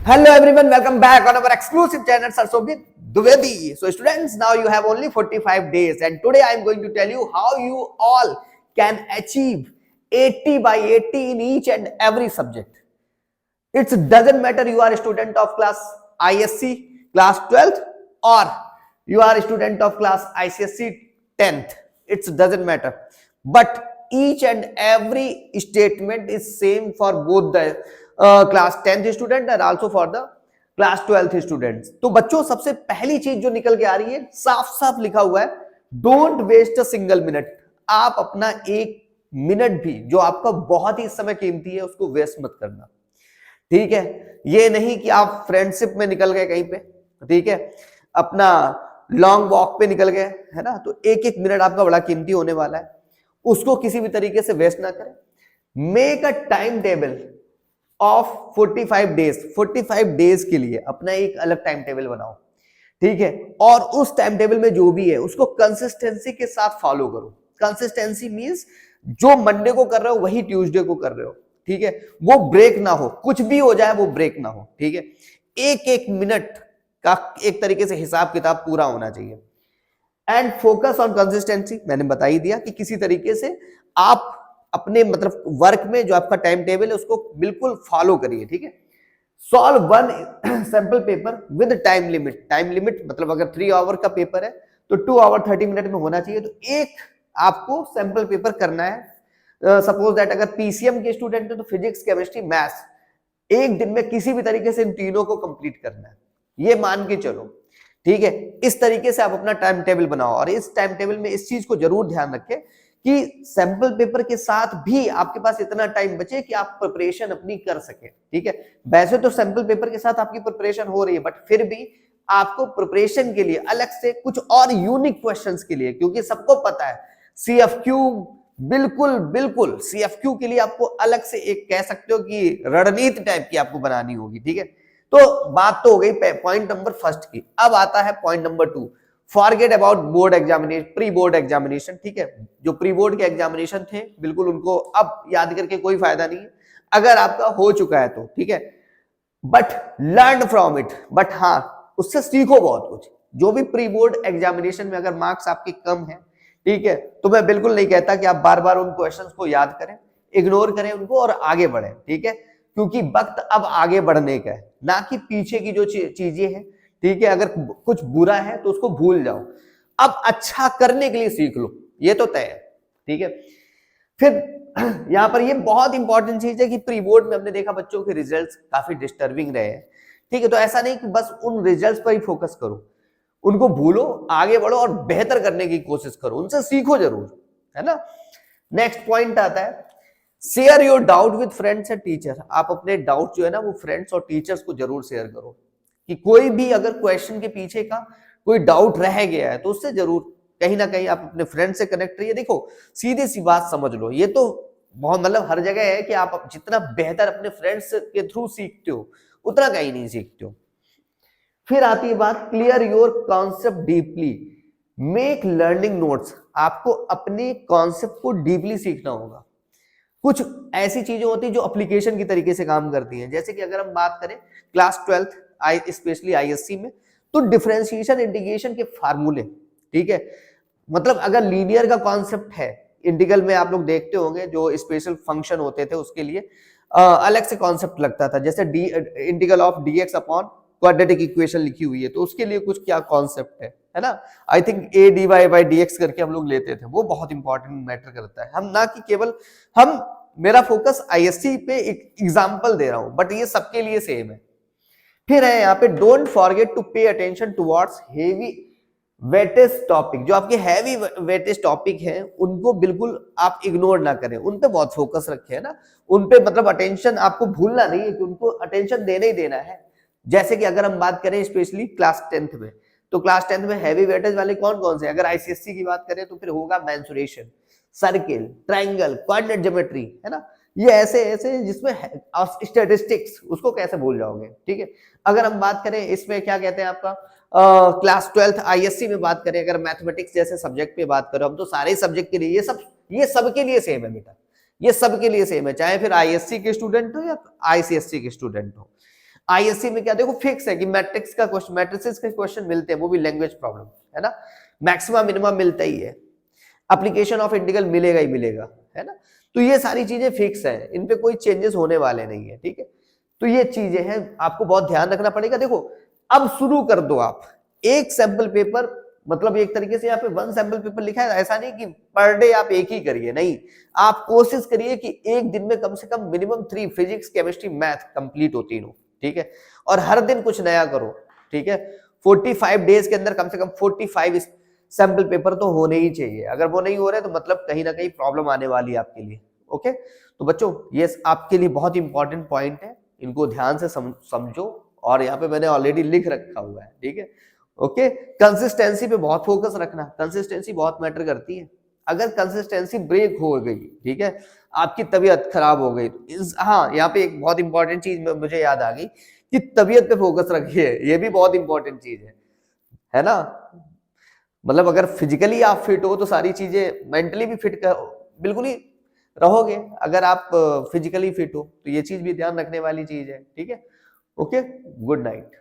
Hello everyone, welcome back on our exclusive channel Sarsobit Dwivedi. So students, now you have only 45 days and today I am going to tell you how you all can achieve 80 by 80 in each and every subject. It doesn't matter you are a student of class ISC, class 12th or you are a student of class ICSC 10th. It doesn't matter. But each and every statement is same for both the class 10th student और also for the class 12th students. तो बच्चों सबसे पहली चीज जो निकल के आ रही है, साफ साफ लिखा हुआ है, don't waste a single minute. आप अपना एक मिनट भी जो आपका बहुत ही समय कीमती है उसको वेस्ट मत करना, ठीक है। ये नहीं कि आप फ्रेंडशिप में निकल गए कहीं पे, ठीक है, अपना लॉन्ग वॉक पे निकल गए, है ना, तो एक एक मिनट आपका बड़ा कीमती होने वाला है, उसको किसी भी तरीके से वेस्ट ना करें। Make a time table of 45 days. 45 days के लिए अपना एक अलग टाइम टेबल बनाओ, ठीक है, और उस टाइम टेबल में जो भी है उसको कंसिस्टेंसी के साथ फॉलो करो। कंसिस्टेंसी मींस जो मंडे को कर रहे हो वही ट्यूसडे को कर रहे हो, ठीक है, वो ब्रेक ना हो, कुछ भी हो जाए वो ब्रेक ना हो, ठीक है। एक एक मिनट का एक तरीके से हिसाब किताब पूरा होना चाहिए। एंड फोकस ऑन कंसिस्टेंसी, मैंने बता ही दिया कि किसी तरीके से आप अपने मतलब वर्क में जो आपका टाइम टेबल है उसको बिल्कुल फॉलो करिए, ठीक है। Solve one sample paper with time limit. Time limit मतलब अगर 3 आवर का पेपर है तो 2 आवर 30 मिनट में होना चाहिए। तो एक आपको सैंपल पेपर करना है। सपोज दैट अगर पीसीएम के स्टूडेंट है तो फिजिक्स, केमिस्ट्री, मैथ्स, एक दिन में किसी भी तरीके से इन तीनों को कंप्लीट करना है, ये मान के चलो, ठीक है। इस तरीके से आप अपना टाइम टेबल बनाओ और इस टाइम टेबल में इस चीज को जरूर ध्यान रखें कि सैंपल पेपर के साथ भी आपके पास इतना टाइम बचे कि आप प्रिपरेशन अपनी कर सके, ठीक है। वैसे तो सैंपल पेपर के साथ आपकी प्रिपरेशन हो रही है, बट फिर भी आपको प्रिपरेशन के लिए अलग से कुछ और यूनिक क्वेश्चंस के लिए, क्योंकि सबको पता है सीएफक्यू, बिल्कुल बिल्कुल सीएफक्यू के लिए आपको अलग से एक कह सकते हो कि रणनीति टाइप की आपको बनानी होगी, ठीक है। तो बात तो हो गई पॉइंट नंबर फर्स्ट की। अब आता है point number 2, forget about board examination, pre board examination, ठीक है। जो प्री बोर्ड के एग्जामिनेशन थे बिल्कुल उनको अब याद करके कोई फायदा नहीं है, अगर आपका हो चुका है तो, ठीक है। But learn from it, but हाँ उससे सीखो बहुत कुछ। जो भी प्री बोर्ड एग्जामिनेशन में अगर मार्क्स आपके कम है, ठीक है, तो मैं बिल्कुल नहीं कहता कि आप बार बार उन क्वेश्चंस को याद करें, इग्नोर करें उनको और आगे बढ़ें, ठीक है, क्योंकि वक्त अब आगे बढ़ने का है, ना कि पीछे की जो चीजें हैं, ठीक है। अगर कुछ बुरा है तो उसको भूल जाओ, अब अच्छा करने के लिए सीख लो, ये तो तय है, ठीक है। फिर यहां पर ये बहुत इंपॉर्टेंट चीज है कि प्री बोर्ड में हमने देखा बच्चों के रिजल्ट्स काफी डिस्टर्बिंग रहे हैं, ठीक है। तो ऐसा नहीं कि बस उन रिजल्ट्स पर ही फोकस करो, उनको भूलो, आगे बढ़ो और बेहतर करने की कोशिश करो, उनसे सीखो जरूर, है ना। नेक्स्ट पॉइंट आता है, share your doubt with friends and teacher. आप अपने डाउट जो है ना वो फ्रेंड्स और टीचर्स को जरूर शेयर करो, कि कोई भी अगर क्वेश्चन के पीछे का कोई डाउट रह गया है तो उससे जरूर कहीं ना कहीं आप अपने फ्रेंड से कनेक्ट रहिए। देखो सीधी सी बात समझ लो, ये तो बहुत मतलब हर जगह है कि आप जितना बेहतर अपने फ्रेंड्स के थ्रू सीखते हो उतना कहीं नहीं सीखते हो। फिर आती है बात, clear your concept deeply, make learning notes. आपको अपने कॉन्सेप्ट को डीपली सीखना होगा। कुछ ऐसी चीजें होती है जो एप्लीकेशन की तरीके से काम करती हैं, जैसे कि अगर हम बात करें क्लास 12th स्पेशली आईएससी में, तो डिफरेंशिएशन इंटीग्रेशन के फार्मूले, ठीक है, मतलब अगर लीनियर का कॉन्सेप्ट है, इंटीग्रल में आप लोग देखते होंगे जो स्पेशल फंक्शन होते थे उसके लिए अलग से कॉन्सेप्ट लगता था, जैसे integral of dx upon quadratic equation लिखी हुई है तो उसके लिए कुछ क्या कॉन्सेप्ट है ना। I think a D Y by D X करके हम लोग लेते थे, वो बहुत इंपॉर्टेंट मैटर करता है। हम ना कि केवल हम, मेरा फोकस आईएससी पे एक एग्जांपल दे रहा हूं, बट ये सबके लिए सेम है। फिर है यहाँ पे, don't forget to pay attention towards heavy weightage topic. जो आपके हैवी वेटेज टॉपिक हैं उनको बिल्कुल आप इग्नोर ना करें, उन पे बहुत फोकस रखें, है ना, उन पे मतलब अटेंशन आपको भूलना नहीं है कि उनको अटेंशन देना ही देना है। जैसे कि अगर हम बात करें स्पेशली क्लास 10th में, तो क्लास 10th में हैवी वेटेज वाले कौन कौन से, अगर आईसीएससी की बात करें तो फिर होगा mensuration, circle, triangle, coordinate geometry, है ना, ये ऐसे ऐसे जिसमें स्टैटिस्टिक्स, उसको कैसे भूल जाओगे, ठीक है। अगर हम बात करें इसमें क्या कहते हैं आपका क्लास 12th आईएससी में बात करें, अगर मैथमेटिक्स जैसे सब्जेक्ट पे बात करो, हम तो सारे सब्जेक्ट के लिए ये सबके लिए सेम है बेटा, ये सबके लिए सेम है, चाहे फिर आईएससी के स्टूडेंट हो या आईसीएससी के स्टूडेंट हो। आईएससी में क्या देखो फिक्स है कि मैट्रिक्स का क्वेश्चन, मैट्रिसेस के क्वेश्चन मिलते हैं, वो भी लैंग्वेज प्रॉब्लम, है ना, मैक्सिमम मिनिमम मिलता ही है, एप्लीकेशन ऑफ इंटीग्रल मिलेगा ही मिलेगा, है ना। तो ये सारी चीजें फिक्स है, इन पे कोई चेंजेस होने वाले नहीं है, ठीक है। तो ये चीजें हैं, आपको बहुत ध्यान रखना पड़ेगा। देखो अब शुरू कर दो आप, एक सैंपल पेपर, मतलब एक तरीके से यहाँ पे 1 सैंपल पेपर लिखा है, ऐसा नहीं कि पर डे आप एक ही करिए, नहीं, आप कोशिश करिए कि एक दिन में कम से कम minimum 3 physics chemistry math complete हो तीनों, ठीक है, और हर दिन कुछ नया करो, ठीक है। 45 डेज के अंदर कम से कम 45 सैंपल पेपर तो होने ही चाहिए, अगर वो नहीं हो रहे तो मतलब कहीं ना कहीं प्रॉब्लम आने वाली है आपके लिए, ओके। तो बच्चों ये आपके लिए बहुत इंपॉर्टेंट पॉइंट है, इनको ध्यान से समझो, और यहाँ पे मैंने ऑलरेडी लिख रखा हुआ है, ठीक है, ओके। कंसिस्टेंसी पे बहुत फोकस रखना, कंसिस्टेंसी बहुत मैटर करती है, अगर कंसिस्टेंसी ब्रेक हो गई, ठीक है, आपकी तबीयत खराब हो गई, हाँ यहाँ पे एक बहुत इंपॉर्टेंट चीज मुझे याद आ गई कि तबीयत पे फोकस रखिए, ये भी बहुत इंपॉर्टेंट चीज है ना। मतलब अगर फिजिकली आप फिट हो तो सारी चीजें, मेंटली भी फिट बिल्कुल ही रहोगे अगर आप फिजिकली फिट हो, तो ये चीज भी ध्यान रखने वाली चीज है, ठीक है, ओके। Good night.